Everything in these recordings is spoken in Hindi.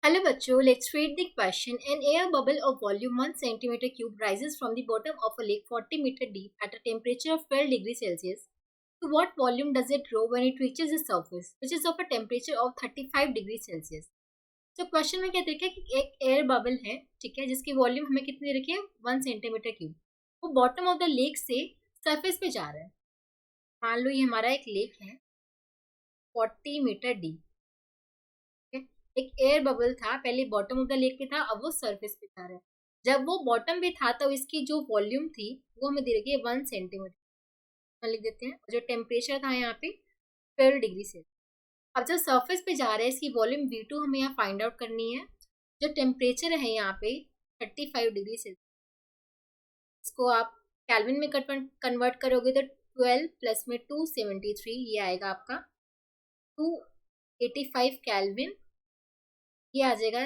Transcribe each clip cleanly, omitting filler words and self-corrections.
Hello बच्चों, let's read the question. An air bubble of volume 1 centimeter cube rises from the bottom of a lake 40 meter deep at a temperature of 12 degrees Celsius. To what volume does it grow when it reaches the surface, which is of a temperature of 35 degrees Celsius? तो क्वेश्चन में क्या देखा कि एक एयर बबल है, ठीक है, जिसकी वॉल्यूम हमें कितनी रखी है 1 सेंटीमीटर क्यूब. वो बॉटम ऑफ द लेक से सरफेस पे जा रहा है. मान लो ये हमारा एक लेक है 40 मीटर डीप. एक एयर बबल था, पहले बॉटम ऑफ द लेक पे था, अब वो सरफेस पे जा रहा है. जब वो बॉटम पे था तो इसकी जो वॉल्यूम थी वो हमें दे रखी है 1 सेंटीमीटर. लिख देते हैं. जो टेम्परेचर था यहाँ पे 12 डिग्री से. अब जब सरफेस पे जा रहा है इसकी वॉल्यूम V2 हमें यहाँ फाइंड आउट करनी है. जो टेम्परेचर है यहाँ पे 35 डिग्री से. इसको आप कैल्विन में कन्वर्ट करोगे तो 12 प्लस में 273 ये आएगा आपका 285 कैल्विन. ये आ जाएगा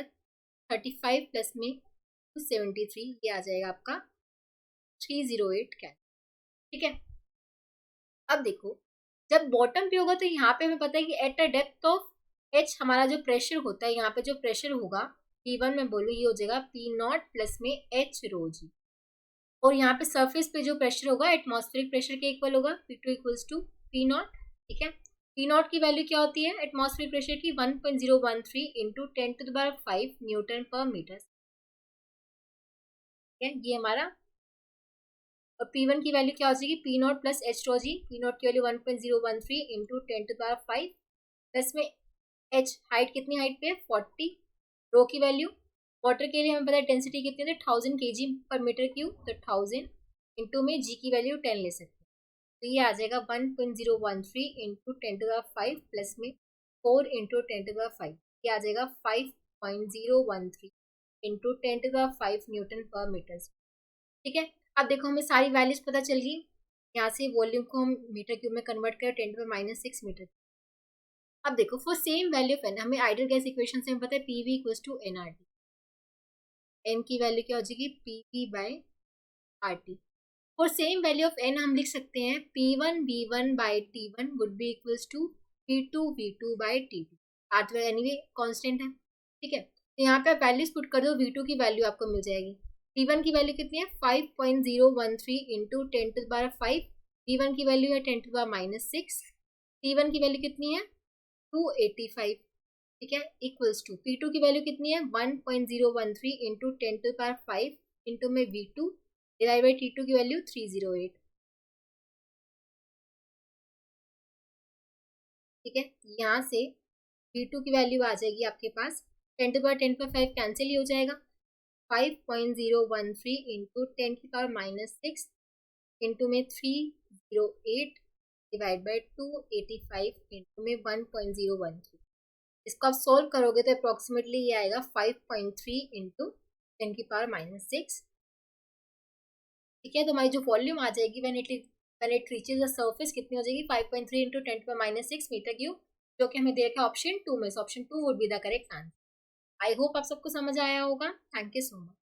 35 प्लस में 273 ये आ जाएगा आपका 308 कैल. ठीक है. अब देखो जब बॉटम पे होगा तो यहाँ पे हमें पता है कि at a depth of H हमारा जो प्रेशर होता है, यहाँ पे जो प्रेशर होगा P1 में बोलो ये हो जाएगा P0 प्लस में H रो जी. और यहाँ पे सरफेस पे जो प्रेशर होगा एटमॉस्फेरिक प्रेशर के इक्वल होगा P2 इक्वल्स टू P0. ठीक है. P0 की वैल्यू क्या होती है एटमॉस्फेरिक प्रेशर की 1.013 इंटू 10⁵ न्यूटन पर मीटर. ठीक है. ये हमारा. और P1 की वैल्यू क्या हो जाएगी P0 प्लस H रो जी. P0 की वैल्यू 1.013 इंटू 10⁵ प्लस में H हाइट कितनी हाइट पे 40. रो की वैल्यू वाटर के लिए हमें पता है डेंसिटी कितनी है 1000 kg पर मीटर क्यूब. तो 1000 इंटू में G की वैल्यू 10 ले सकते हैं. तो ये आ जाएगा 1.013 इंटू 10⁵ प्लस में 4 इंटू 10⁵. ये आ जाएगा 5.013 इंटू 10⁵ न्यूटन पर मीटर. ठीक है. अब देखो हमें सारी वैल्यूज पता चल गई. यहाँ से वॉल्यूम को हम मीटर क्यूब में कन्वर्ट करें 10⁻⁻6 मीटर. अब देखो for same value of N हमें आइडियल गैस इक्वेशन से हमें पता है PV equals to nRT. N की वैल्यू क्या हो जाएगी PV by RT. For same value of N हम लिख सकते हैं P1 V1 by T1 would be equals to P2 V2 by T2. R तो एनीवे कांस्टेंट है. ठीक है. तो यहाँ पे आप वैल्यूज पुट कर दो. V2 की वैल्यू आपको मिल जाएगी. P1 की वैल्यू कितनी है 5.013 इंटू 10⁵. P1 की वैल्यू है 10⁻⁻6. T1 की वैल्यू कितनी है 285. ठीक है. इक्वल्स टू P2 की वैल्यू कितनी है 1.013 इंटू 10⁵ इंटू में V2 डिवाइड बाई T2 की वैल्यू 308. ठीक है. यहाँ से V2 की वैल्यू आ जाएगी आपके पास 10⁻⁵ कैंसिल ही हो जाएगा. 5.013 इंटू 10⁻⁻6 इंटू में 308 डिवाइड बाई 285 इंटू में 1.013. इसको आप सोल्व करोगे तो अप्रोक्सीमेटली ये आएगा 5.3 इंटू 10⁻⁻6. ठीक है. तो हमारी जो वॉल्यूम आ जाएगी when it reaches the surface कितनी हो जाएगी 5.3 इंटू 10⁻⁻6 मीटर क्यूब, जो कि हमें दे रखा है ऑप्शन 2 में. Option 2 would be the correct answer. I hope आप सबको समझ आया होगा. Thank you so much.